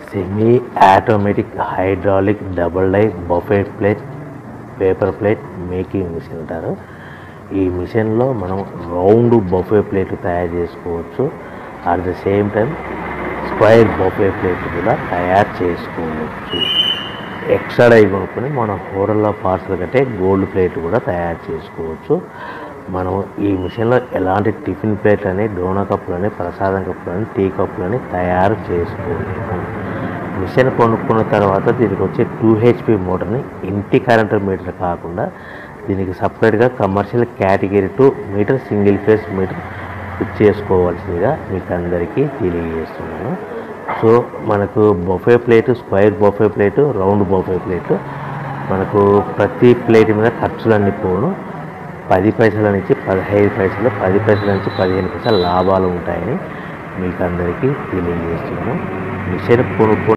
Semi automatic hydraulic double die buffet plate paper plate making machine అంటారు. ఈ మిషన్లో మనం రౌండ్ బఫే ప్లేట్ తయారు చేసుకోవచ్చు. At the same time square buffet plate కూడా తయారు చేసుకోవచ్చు. ఎక్స్ట్రా డై కొనుక్కొని మనం హోటల్లో పార్సల్ కంటే గోల్డ్ ప్లేట్ కూడా తయారు చేసుకోవచ్చు. మనం ఈ మిషన్లో ఎలాంటి టిఫిన్ ప్లేట్లని, డోనా కప్పులని, ప్రసాదం కప్పులని, టీ కప్పులని తయారు చేసుకోలేము. మిషన్ కొనుక్కున్న తర్వాత దీనికి వచ్చే 2 HP మోటార్ని ఇంటి కరెంటు మీటర్ కాకుండా దీనికి సపరేట్గా commercial category 2 meter single phase meter fit చేసుకోవాల్సిందిగా మీకు అందరికీ తెలియజేస్తున్నాను. సో మనకు buffet plate, square buffet plate, round buffet plate, మనకు ప్రతి ప్లేట్ మీద ఖర్చులన్నీ పోను 10 పైసల నుంచి 15 పైసలు, 10 పైసల నుంచి 15 పైసలు లాభాలు ఉంటాయని మీకు అందరికీ తెలియజేస్తున్నాను. మిషన్ కొనుక్కు